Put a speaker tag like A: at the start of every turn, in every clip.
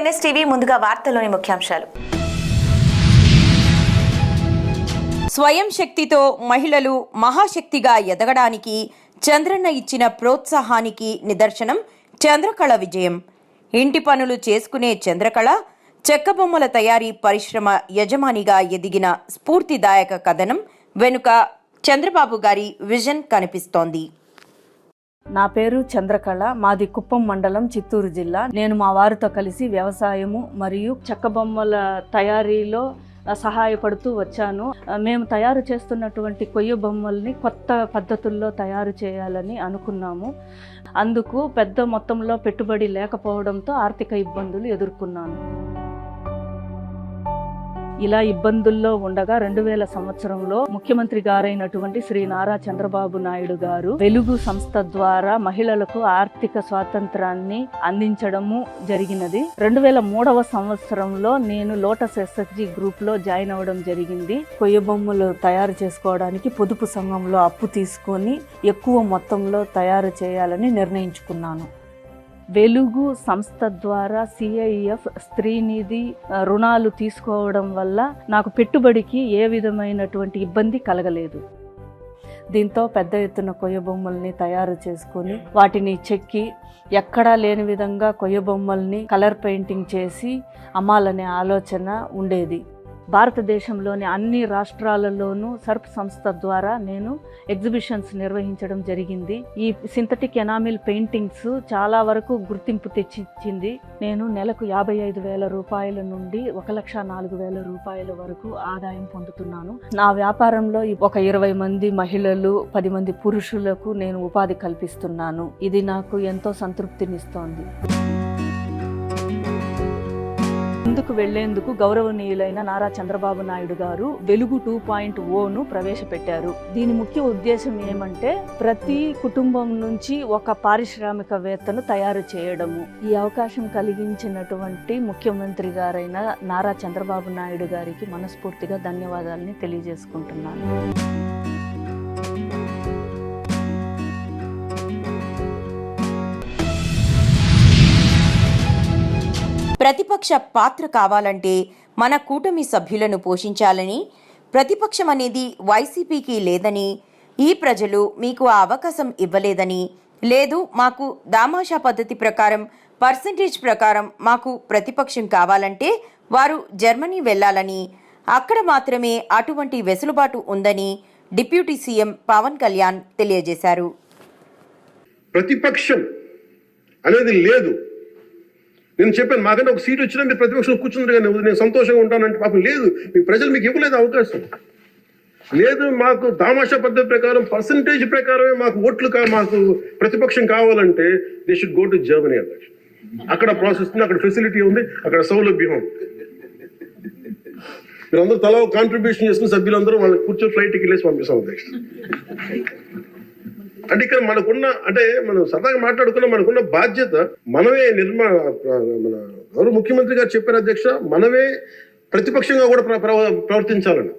A: NSTV ముందుగా వార్తల్లోని ముఖ్యాంశాలు.
B: స్వయం శక్తితో మహిళలు మహాశక్తిగా ఎదగడానికి చంద్రన్న ఇచ్చిన ప్రోత్సాహానికి నిదర్శనం చంద్రకళ విజయం. ఇంటి పనులు చేసుకునే చంద్రకళ చెక్క బొమ్మల తయారీ పరిశ్రమ యజమానిగా ఎదిగిన స్ఫూర్తిదాయక కథనం వెనుక చంద్రబాబు గారి విజన్ కనిపిస్తోంది.
C: నా పేరు చంద్రకళ. మాది కుప్పం మండలం, చిత్తూరు జిల్లా. నేను మా వారితో కలిసి వ్యవసాయము మరియు చెక్క బొమ్మల తయారీలో సహాయపడుతూ వచ్చాను. మేము తయారు చేస్తున్నటువంటి కొయ్య బొమ్మల్ని కొత్త పద్ధతుల్లో తయారు చేయాలని అనుకున్నాము. అందుకు పెద్ద మొత్తంలో పెట్టుబడి లేకపోవడంతో ఆర్థిక ఇబ్బందులు ఎదుర్కొన్నాను. ఇలా ఇబ్బందుల్లో ఉండగా 2000 సంవత్సరంలో ముఖ్యమంత్రి గారైనటువంటి శ్రీ నారా చంద్రబాబు నాయుడు గారు వెలుగు సంస్థ ద్వారా మహిళలకు ఆర్థిక స్వాతంత్రాన్ని అందించడము జరిగినది. 2003వ సంవత్సరంలో నేను లోటస్ ఎస్ఎస్జి గ్రూప్ లో జాయిన్ అవ్వడం జరిగింది. కొయ్య బొమ్మలు తయారు చేసుకోవడానికి పొదుపు సంఘంలో అప్పు తీసుకొని ఎక్కువ మొత్తంలో తయారు చేయాలని నిర్ణయించుకున్నాను. వెలుగు సంస్థ ద్వారా సిఐఎఫ్ స్త్రీ నిధి రుణాలు తీసుకోవడం వల్ల నాకు పెట్టుబడికి ఏ విధమైనటువంటి ఇబ్బంది కలగలేదు. దీంతో పెద్ద ఎత్తున కొయ్య బొమ్మల్ని తయారు చేసుకొని వాటిని చెక్కి ఎక్కడా లేని విధంగా కొయ్య బొమ్మల్ని కలర్ పెయింటింగ్ చేసి అమ్మాలనే ఆలోచన ఉండేది. భారతదేశంలోని అన్ని రాష్ట్రాలలోనూ సర్ప్ సంస్థ ద్వారా నేను ఎగ్జిబిషన్స్ నిర్వహించడం జరిగింది. ఈ సింథటిక్ ఎనామిల్ పెయింటింగ్స్ చాలా వరకు గుర్తింపు తెచ్చిచ్చింది. నేను నెలకు 55,000 రూపాయల నుండి 1,04,000 రూపాయల వరకు ఆదాయం పొందుతున్నాను. నా వ్యాపారంలో ఒక 20 మంది మహిళలు, 10 మంది పురుషులకు నేను ఉపాధి కల్పిస్తున్నాను. ఇది నాకు ఎంతో సంతృప్తినిస్తోంది. ముందుకు వెళ్లేందుకు గౌరవనీయులైన నారా చంద్రబాబు నాయుడు గారు వెలుగు 2.0ను ప్రవేశపెట్టారు. దీని ముఖ్య ఉద్దేశం ఏమంటే ప్రతి కుటుంబం నుంచి ఒక పారిశ్రామికవేత్తను తయారు చేయడము. ఈ అవకాశం కలిగించినటువంటి ముఖ్యమంత్రి గారైన నారా చంద్రబాబు నాయుడు గారికి మనస్ఫూర్తిగా ధన్యవాదాలని తెలియజేసుకుంటున్నాను.
B: ప్రతిపక్ష పాత్ర కావాలంటే మన కూటమి సభ్యులను పోషించాలని, ప్రతిపక్షం అనేది వైసీపీకి లేదని, ఈ ప్రజలు మీకు ఆ అవకాశం ఇవ్వలేదని, లేదు మాకు దామాషా పద్ధతి ప్రకారం పర్సంటేజ్ ప్రకారం మాకు ప్రతిపక్షం కావాలంటే వారు జర్మనీ వెళ్ళాలని, అక్కడ మాత్రమే అటువంటి వెసులుబాటు ఉందని డిప్యూటీ సీఎం పవన్ కళ్యాణ్ తెలియజేశారు.
D: ప్రతిపక్షం అనేది లేదు. నేను చెప్పాను, మాకంటే ఒక సీట్ వచ్చినా మీరు ప్రతిపక్షం కూర్చుంటారు కానీ నేను సంతోషంగా ఉంటానంటే పాపం లేదు. మీ ప్రజలు మీకు ఇవ్వలేదు అవకాశం. లేదు మాకు దామాషా పద్ధతి ప్రకారం పర్సంటేజ్ ప్రకారమే మాకు ఓట్లు మాకు ప్రతిపక్షం కావాలంటే they should go to Germany అధ్యక్ష. అక్కడ ప్రాసెస్ ఉంది, అక్కడ ఫెసిలిటీ ఉంది, అక్కడ సౌలభ్యం ఉంది. మీరందరూ తలా కాంట్రిబ్యూషన్ చేసుకుని సభ్యులందరూ వాళ్ళకి కూర్చొని ఫ్లైట్ టికెట్లేసి పంపిస్తాం అధ్యక్ష. అంటే ఇక్కడ మనకున్న, అంటే మనం సరదాగా మాట్లాడుకున్న మనకున్న బాధ్యత మనమే మన గౌరవ ముఖ్యమంత్రి గారు చెప్పారు అధ్యక్ష, మనమే ప్రతిపక్షంగా కూడా ప్రవర్తించాలని.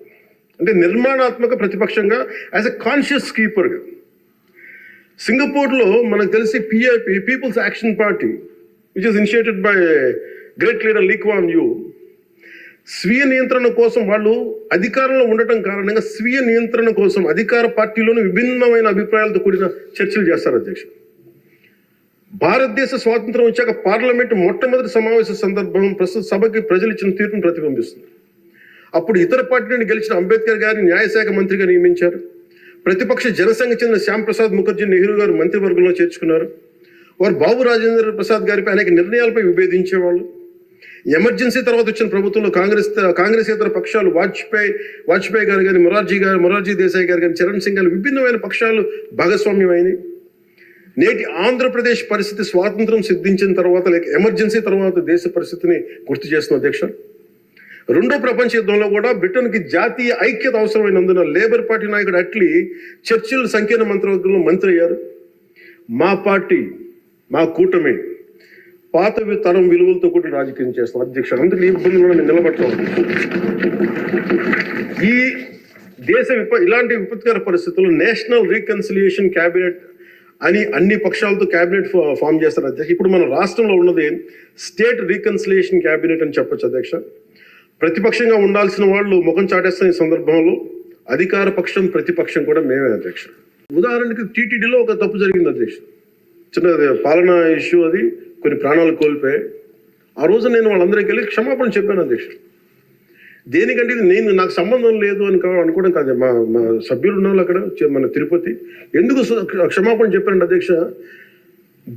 D: అంటే నిర్మాణాత్మక ప్రతిపక్షంగా యాజ్ ఎ కాన్షియస్ కీపర్గా. సింగపూర్లో మనకు తెలిసి PIP, people's action party, which is initiated by great leader Lee Kuan Yew, స్వీయ నియంత్రణ కోసం వాళ్ళు అధికారంలో ఉండటం కారణంగా స్వీయ నియంత్రణ కోసం అధికార పార్టీలోనూ విభిన్నమైన అభిప్రాయాలతో కూడిన చర్చలు చేస్తారు అధ్యక్ష. భారతదేశ స్వాతంత్రం వచ్చాక పార్లమెంటు మొట్టమొదటి సమావేశ సందర్భం ప్రస్తుత సభకి ప్రజలు ఇచ్చిన తీర్పును ప్రతిబింబిస్తుంది. అప్పుడు ఇతర పార్టీ నుండి గెలిచిన అంబేద్కర్ గారిని న్యాయశాఖ మంత్రిగా నియమించారు. ప్రతిపక్ష జనసంఘ చెందిన శ్యామ్ ప్రసాద్ ముఖర్జీ నెహ్రూ గారు మంత్రివర్గంలో చేర్చుకున్నారు. వారు బాబు రాజేంద్ర ప్రసాద్ గారిపై అనేక నిర్ణయాలపై విభేదించేవాళ్ళు. ఎమర్జెన్సీ తర్వాత వచ్చిన ప్రభుత్వంలో కాంగ్రెసేతర పక్షాలు వాజ్పేయి గారు కానీ, మొరార్జీ దేశాయ్ గారు కానీ, చరణ్ సింగ్ గారు విభిన్నమైన పక్షాలు భాగస్వామ్యమైనవి. నేటి ఆంధ్రప్రదేశ్ పరిస్థితి స్వాతంత్రం సిద్ధించిన తర్వాత లేక ఎమర్జెన్సీ తర్వాత దేశ పరిస్థితిని గుర్తు చేస్తున్న అధ్యక్ష. రెండో ప్రపంచ యుద్ధంలో కూడా బ్రిటన్కి జాతీయ ఐక్యత అవసరమైనందున లేబర్ పార్టీ నాయకుడు అట్లీ చర్చిల్ సంకీర్ణ మంత్రివర్గంలో మంత్రి అయ్యారు. మా పార్టీ, మా కూటమి పాత తరం విలువలతో కూడా రాజకీయం చేస్తాం అధ్యక్ష. అందుకు ఈ ఇబ్బందులు నేను నిలబడతాను. ఈ దేశ ఇలాంటి విపత్కర పరిస్థితుల్లో నేషనల్ రీకన్సిలియేషన్ క్యాబినెట్ అని అన్ని పక్షాలతో క్యాబినెట్ ఫామ్ చేస్తారు అధ్యక్ష. ఇప్పుడు మన రాష్ట్రంలో ఉన్నది స్టేట్ రీకన్సిలియేషన్ క్యాబినెట్ అని చెప్పొచ్చు అధ్యక్ష. ప్రతిపక్షంగా ఉండాల్సిన వాళ్ళు ముఖం చాటేస్తున్న ఈ సందర్భంలో అధికార పక్షం ప్రతిపక్షం కూడా మేమే అధ్యక్ష. ఉదాహరణకి టీటీడీలో ఒక తప్పు జరిగింది అధ్యక్ష, చిన్న పాలనా ఇష్యూ, అది కొన్ని ప్రాణాలు కోల్పోయాయి. ఆ రోజు నేను వాళ్ళందరికీ వెళ్ళి క్షమాపణ చెప్పాను అధ్యక్ష. దేనికంటే ఇది నాకు సంబంధం లేదు అని అనుకోవడం కాదు. మా సభ్యులు ఉన్న వాళ్ళు అక్కడ మన తిరుపతి ఎందుకు క్షమాపణ చెప్పారండి అధ్యక్ష,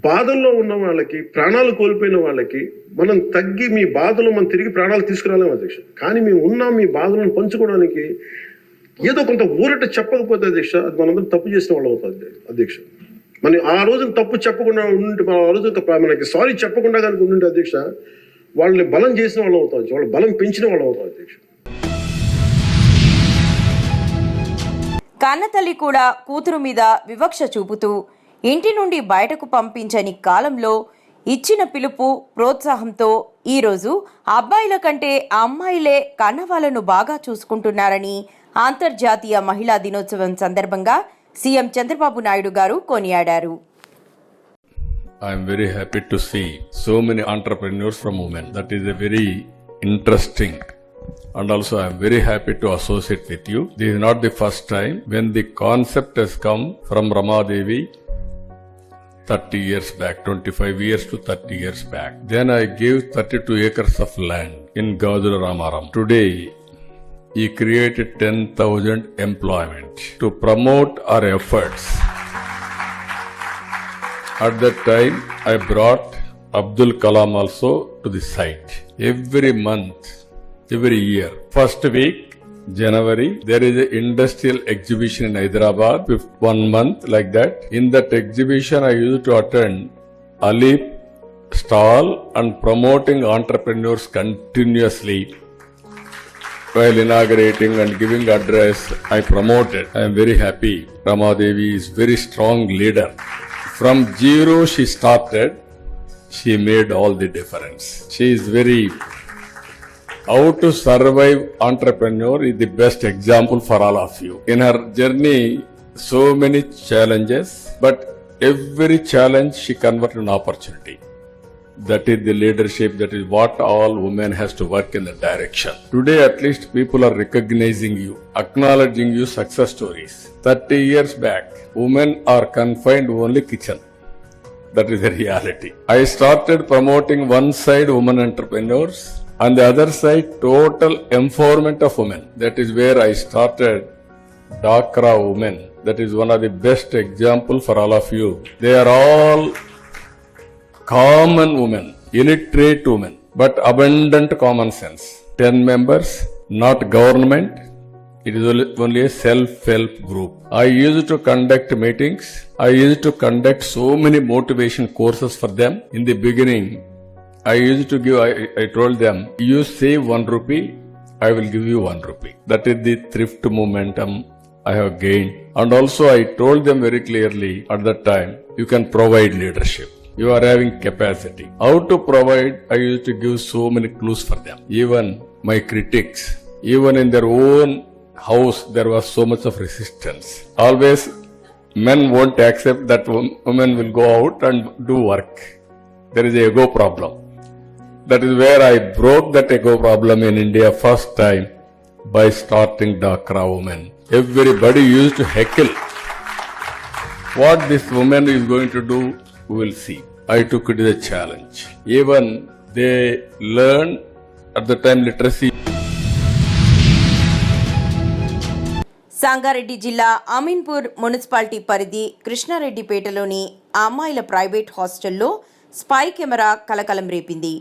D: బాధల్లో ఉన్న వాళ్ళకి, ప్రాణాలు కోల్పోయిన వాళ్ళకి మనం తగ్గి మీ బాధలు మనం తిరిగి ప్రాణాలు తీసుకురాలేము అధ్యక్ష. కానీ మేము ఉన్నాం మీ బాధలను పంచుకోవడానికి. ఏదో కొంత ఊరట చెప్పకపోతే అధ్యక్ష, అది మనందరం తప్పు చేసిన వాళ్ళు అవుతుంది అధ్యక్ష. మన ఆ రోజున తప్పు చెప్పకుండా ఉండి, ఆ రోజు మనకి సారీ చెప్పకుండా కనుక ఉండి అధ్యక్ష, వాళ్ళని బలం చేసిన వాళ్ళు అవుతారు, వాళ్ళ బలం పెంచిన వాళ్ళు అవుతారు అధ్యక్ష.
B: కన్నతల్లి కూడా కూతురు మీద వివక్ష చూపుతూ ఇంటి నుండి బయటకు పంపించని కాలంలో ఇచ్చిన పిలుపు, ప్రోత్సాహంతో ఈరోజు అబ్బాయిల కంటే అమ్మాయిలే కన్నవాళ్లను బాగా చూసుకుంటున్నారని అంతర్జాతీయ మహిళా దినోత్సవం సందర్భంగా సీఎం చంద్రబాబు నాయుడు గారు కొనియాడారు.
E: I am very happy to see so many entrepreneurs from women. That is a very interesting, and also I am very happy to associate with you. This is not the first time when the concept has come from Rama Devi 30 years back, 25 years to 30 years back. Then I gave 32 acres of land in Gadula Ramaram. Today, he created 10,000 employment to promote our efforts. At that time, I brought Abdul Kalam also to the site. Every month, every year, first week, January, there is an industrial exhibition in Hyderabad, 1 month like that. In that exhibition, I used to attend Alip stall and promoting entrepreneurs continuously. While inaugurating and giving address, I promoted. I am very happy. Rama Devi is very strong leader. From zero she started, she made all the difference. She is very, how to survive entrepreneur is the best example for all of you. In her journey, so many challenges, but every challenge she converted an opportunity. That is the leadership, that is what all women has to work in the direction. Today at least people are recognizing you, acknowledging you success stories. 30 years back, women are confined only kitchen. That is the reality. I started promoting one side women entrepreneurs, on the other side total empowerment of women. That is where I started Dhakra Women. That is one of the best example for all of you. They are all common women, illiterate women, but abundant common sense. 10 members, not government. It is only a self-help group. I used to conduct meetings. I used to conduct so many motivation courses for them. In the beginning, I used to give, I told them, you save 1 rupee, I will give you 1 rupee. That is the thrift momentum I have gained. And also I told them very clearly at that time, you can provide leadership. You are having capacity. How to provide, I used to give so many clues for them. Even my critics, even in their own house, there was so much of resistance. Always men won't accept that women will go out and do work. There is a ego problem. That is where I broke that ego problem in India first time by starting Dhakra Women. Everybody used to heckle. What this woman is going to do, we will see. I took it as a challenge. Even they learned at the time literacy.
B: Sangareddy జిల్లా Ameenpur municipality పరిధి కృష్ణారెడ్డిపేటలోని అమ్మాయిల private హాస్టల్లో spy camera కలకలం రేపింది.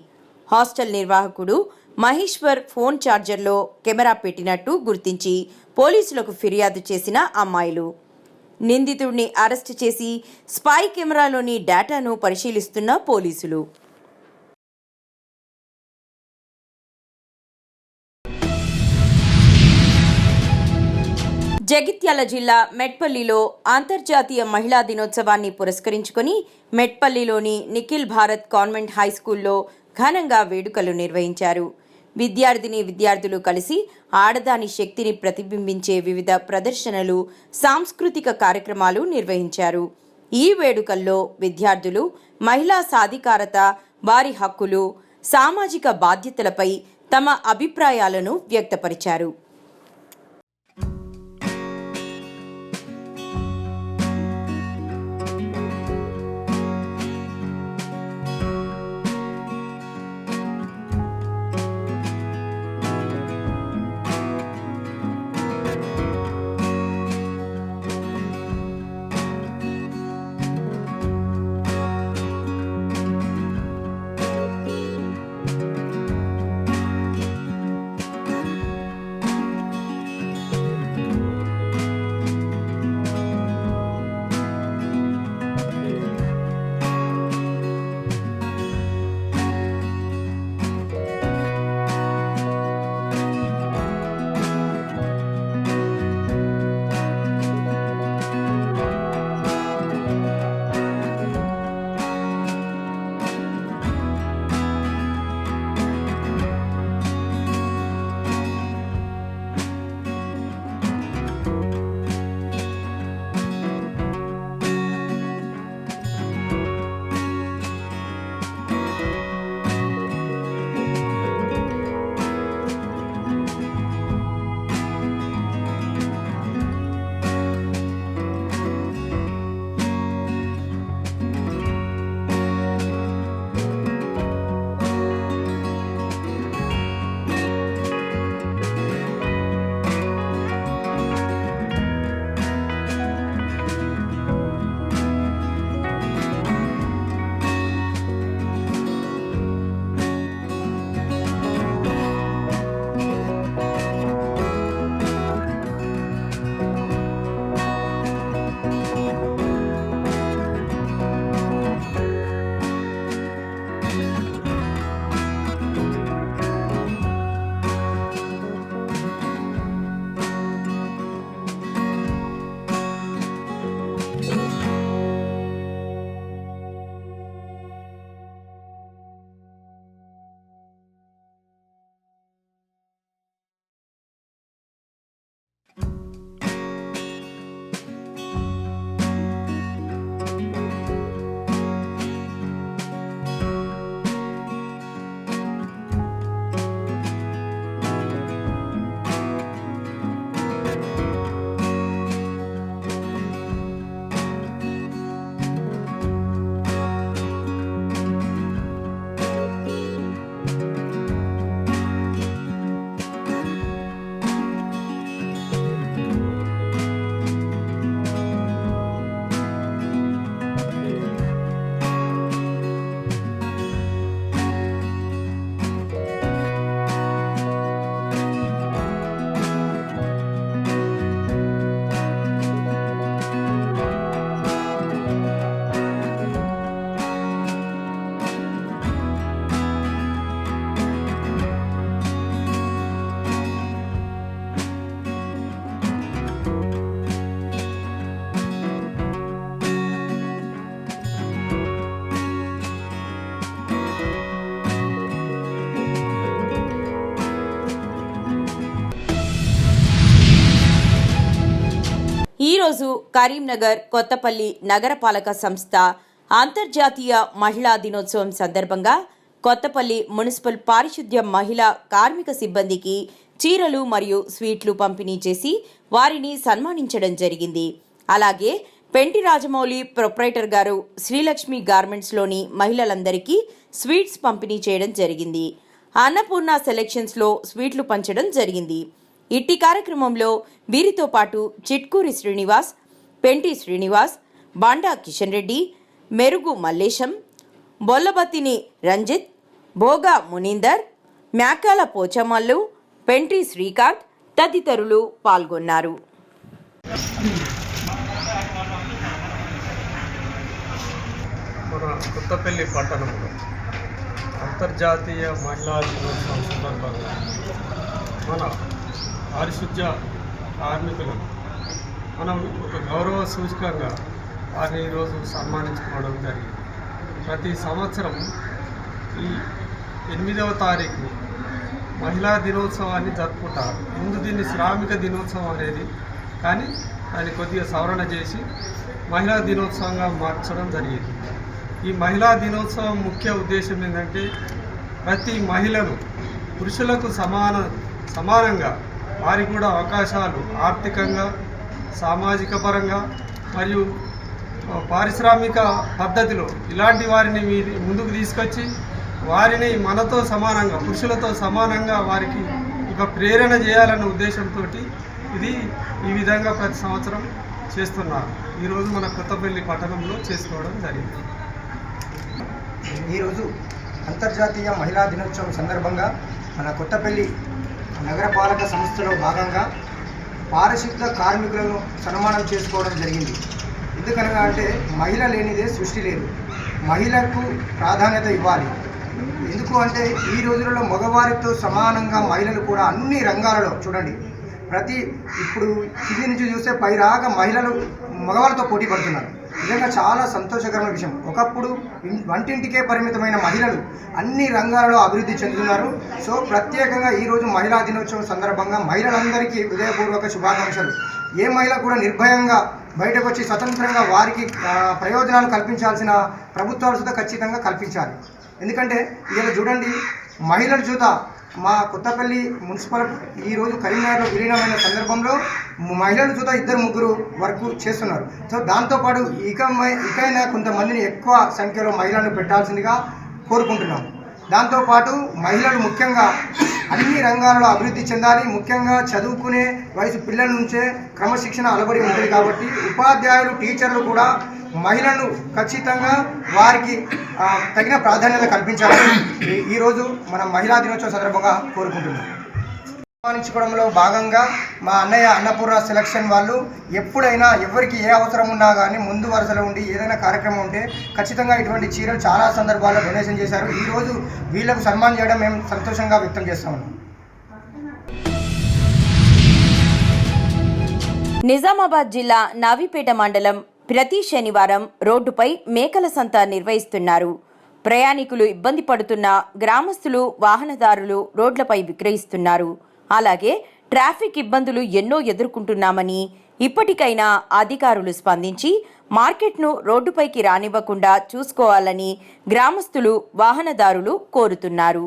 B: Hostel నిర్వాహకుడు Maheshwar phone ఛార్జర్లో camera పెట్టినట్టు గుర్తించి పోలీసులకు ఫిర్యాదు చేసిన అమ్మాయిలు నిందితుడిని అరెస్టు చేసి స్పై కెమెరాలోని డేటాను పరిశీలిస్తున్న పోలీసులు. జగిత్యాల జిల్లా మెట్పల్లిలో అంతర్జాతీయ మహిళా దినోత్సవాన్ని పురస్కరించుకొని మెట్పల్లిలోని నిఖిల్ భారత్ కాన్వెంట్ హైస్కూల్లో ఘనంగా వేడుకలు నిర్వహించారు. విద్యార్థులు కలిసి ఆడదాని శక్తిని ప్రతిబింబించే వివిధ ప్రదర్శనలు, సాంస్కృతిక కార్యక్రమాలు నిర్వహించారు. ఈ వేడుకల్లో విద్యార్థులు మహిళా సాధికారత, వారి హక్కులు, సామాజిక బాధ్యతలపై తమ అభిప్రాయాలను వ్యక్తపరిచారు. ఈరోజు కరీంనగర్ కొత్తపల్లి నగరపాలక సంస్థ అంతర్జాతీయ మహిళా దినోత్సవం సందర్భంగా కొత్తపల్లి మున్సిపల్ పారిశుద్ధ్య మహిళా కార్మిక సిబ్బందికి చీరలు మరియు స్వీట్లు పంపిణీ చేసి వారిని సన్మానించడం జరిగింది. అలాగే పెంటి రాజమౌళి ప్రొప్రైటర్ గారు శ్రీలక్ష్మి గార్మెంట్స్లోని మహిళలందరికీ స్వీట్స్ పంపిణీ చేయడం జరిగింది. అన్నపూర్ణ సెలెక్షన్స్లో స్వీట్లు పంచడం జరిగింది. ఇట్టి కార్యక్రమంలో వీరితో పాటు చిట్కూరి శ్రీనివాస్, పెంటి శ్రీనివాస్, బాండా కిషన్ రెడ్డి, మెరుగు మల్లేశం, బొల్లబత్తిని రంజిత్, భోగా మునీందర్, మ్యాకాల పోచమల్లు, పెంటి శ్రీకాంత్ తదితరులు పాల్గొన్నారు.
F: మన కొత్తపల్లి పట్టణంలో అంతర్జాతీయ మహిళా దినోత్సవం సందర్భంగా మన పారిశుద్ధ్య కార్మికులను మనం ఒక గౌరవ సూచకంగా వారిని ఈరోజు సన్మానించుకోవడం జరిగింది. ప్రతి సంవత్సరం ఈ 8వ తారీఖు మహిళా దినోత్సవాన్ని జరుపుకుంటారు. ముందు దీన్ని శ్రామిక దినోత్సవం అనేది, కానీ దాన్ని కొద్దిగా సవరణ చేసి మహిళా దినోత్సవంగా మార్చడం జరిగింది. ఈ మహిళా దినోత్సవం ముఖ్య ఉద్దేశం ఏంటంటే ప్రతి మహిళను పురుషులకు సమానంగా వారికి కూడా అవకాశాలు ఆర్థికంగా, సామాజిక పరంగా మరియు పారిశ్రామిక పద్ధతిలో ఇలాంటి వారిని ముందుకు తీసుకొచ్చి వారిని మనతో సమానంగా, పురుషులతో సమానంగా వారికి ఒక ప్రేరణ చేయాలన్న ఉద్దేశంతో ఇది ఈ విధంగా ప్రతి సంవత్సరం చేస్తున్నారు. ఈరోజు మన కొత్తపల్లి పట్టణంలో చేసుకోవడం జరిగింది.
G: ఈరోజు అంతర్జాతీయ మహిళా దినోత్సవం సందర్భంగా మన కొత్తపల్లి నగరపాలక సంస్థలో భాగంగా పారిశుద్ధ కార్మికులను సన్మానం చేసుకోవడం జరిగింది. ఎందుకనగా అంటే మహిళ లేనిదే సృష్టి లేదు, మహిళకు ప్రాధాన్యత ఇవ్వాలి. ఎందుకు అంటే ఈ రోజులలో మగవారితో సమానంగా మహిళలు కూడా అన్ని రంగాలలో చూడండి, ఇప్పుడు కింది నుంచి చూస్తే పైరాగా మహిళలు మగవాళ్ళతో పోటీ పడుతున్నారు. నిజంగా చాలా సంతోషకరమైన విషయం. ఒకప్పుడు వంటింటికే పరిమితమైన మహిళలు అన్ని రంగాలలో అభివృద్ధి చెందుతున్నారు. సో ప్రత్యేకంగా ఈరోజు మహిళా దినోత్సవం సందర్భంగా మహిళలందరికీ హృదయపూర్వక శుభాకాంక్షలు. ఏ మహిళ కూడా నిర్భయంగా బయటకు వచ్చి స్వతంత్రంగా వారికి ప్రయోజనాలు కల్పించాల్సిన ప్రభుత్వాలు సుధా ఖచ్చితంగా కల్పించాలి. ఎందుకంటే ఇలా చూడండి, మహిళల చూత మా కొత్తపల్లి మున్సిపల్ ఈరోజు కరీంనగర్లో విలీనమైన సందర్భంలో మహిళల చూత 2-3 వరకు చేస్తున్నారు. సో దాంతోపాటు ఇకైనా కొంతమందిని ఎక్కువ సంఖ్యలో మహిళలను పెట్టాల్సిందిగా కోరుకుంటున్నాం. దాంతోపాటు మహిళలు ముఖ్యంగా అన్ని రంగాలలో అభివృద్ధి చెందాలి. ముఖ్యంగా చదువుకునే వయసు పిల్లల నుంచే క్రమశిక్షణ అలవడి ఉంటుంది కాబట్టి ఉపాధ్యాయులు, టీచర్లు కూడా మహిళలను ఖచ్చితంగా వారికి తగిన ప్రాధాన్యత కల్పించాలని ఈరోజు మనం మహిళా దినోత్సవం సందర్భంగా కోరుకుంటున్నాం. సన్మానించుకోవడంలో భాగంగా మా అన్నయ్య అన్నపూర్ణ సెలక్షన్ వాళ్ళు ఎప్పుడైనా ఎవరికి ఏ అవసరం ఉన్నా కానీ ముందు వరుసలో ఉండి ఏదైనా కార్యక్రమం ఉంటే ఖచ్చితంగా ఇటువంటి చీరలు చాలా సందర్భాల్లో డొనేషన్ చేశారు. ఈరోజు వీళ్ళకు సన్మానం చేయడం మేము సంతోషంగా వ్యక్తం చేస్తా ఉన్నాం.
B: నిజామాబాద్ జిల్లా నావిపేట మండలం ప్రతి శనివారం రోడ్డుపై మేకల సంత నిర్వహిస్తున్నారు. ప్రయాణికులు ఇబ్బంది పడుతున్న గ్రామస్తులు, వాహనదారులు రోడ్లపై విక్రయిస్తున్నారు. అలాగే ట్రాఫిక్ ఇబ్బందులు ఎన్నో ఎదుర్కొంటున్నామని ఇప్పటికైనా అధికారులు స్పందించి మార్కెట్ను రోడ్డుపైకి రానివ్వకుండా చూసుకోవాలని గ్రామస్తులు, వాహనదారులు కోరుతున్నారు.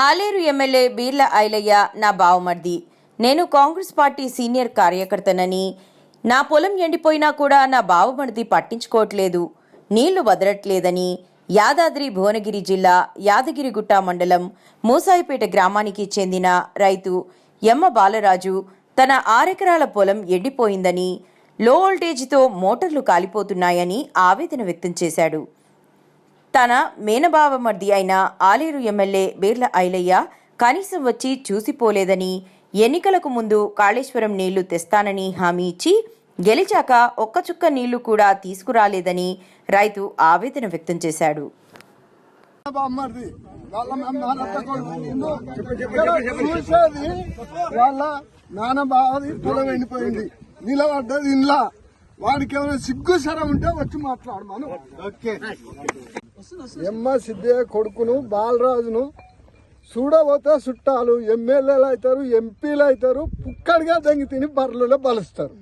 B: ఆలేరు ఎమ్మెల్యే బీర్ల ఐలయ్య నా బావమర్ది. నేను కాంగ్రెస్ పార్టీ సీనియర్ కార్యకర్తనని, నా పొలం ఎండిపోయినా కూడా నా బావమర్ది పట్టించుకోవట్లేదు, నీళ్లు వదలట్లేదని యాదాద్రి భువనగిరి జిల్లా యాదగిరిగుట్ట మండలం మూసాయిపేట గ్రామానికి చెందిన రైతు ఎమ్మ బాలరాజు తన 6 ఎకరాల పొలం ఎండిపోయిందని, లో వోల్టేజ్తో మోటార్లు కాలిపోతున్నాయని ఆవేదన వ్యక్తం చేశాడు. తన మేనబావమర్ది అయిన ఆలేరు ఎమ్మెల్యే బీర్ల ఐలయ్య కనీసం వచ్చి చూసిపోలేదని, ఎన్నికలకు ముందు కాళేశ్వరం నీళ్లు తెస్తానని హామీ ఇచ్చి గెలిచాక ఒక్క చుక్క నీళ్లు కూడా తీసుకురాలేదని రైతు ఆవేదన వ్యక్తం చేశాడు.
H: వాళ్ళ నాన్న బావది పొలం ఎండిపోయింది, నిలబడ్డది ఇంట్లో. వాడికి ఏమైనా సిగ్గు సరం ఉంటే వచ్చి మాట్లాడమాను. ఓకే, ఎమ్మ సిద్ధయ్య కొడుకును బాలరాజును చూడబోతే చుట్టాలు ఎమ్మెల్యేలు అవుతారు, ఎంపీలు అవుతారు, పుక్కడిగా దంగి తిని బర్రెలలో బలుస్తారు.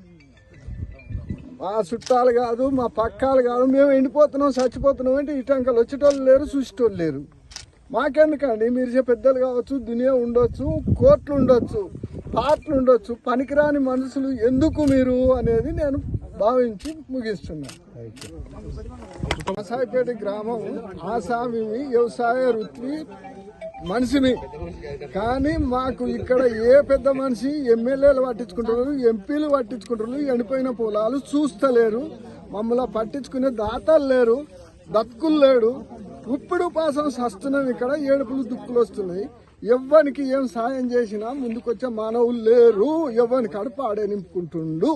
H: మా చుట్టాలు కాదు, మా పక్కాలు కాదు, మేము ఎండిపోతున్నాం, చచ్చిపోతున్నాం అంటే ఇటంకలు వచ్చేటోళ్ళు లేరు, చూసేటోళ్ళు లేరు. మాకెందుకండి? మీరు పెద్దలు కావచ్చు, దునియా ఉండొచ్చు, కోర్టులు ఉండొచ్చు, పార్టీలు ఉండొచ్చు, పనికిరాని మనుషులు ఎందుకు మీరు అనేది నేను భావించి ముగిస్తున్నాను. మూసాయిపేట గ్రామం ఆసామి, వ్యవసాయ వృత్తి మనిషిని. కానీ మాకు ఇక్కడ ఏ పెద్ద మనిషి, ఎమ్మెల్యేలు పట్టించుకుంటారు, ఎంపీలు పట్టించుకుంటారు, ఎండిపోయిన పొలాలు చూస్తలేరు. మమ్మల్ని పట్టించుకునే దాతలు లేరు, దత్కులు లేడు. ఇప్పుడు పాసం సస్తున్నాం, ఇక్కడ ఏడుపులు దుక్కులు వస్తున్నాయి. ఎవ్వనికి ఏం సాయం చేసినా ముందుకొచ్చే మానవులు లేరు. ఎవ్వని కడుపు ఆడే నింపుకుంటుండు.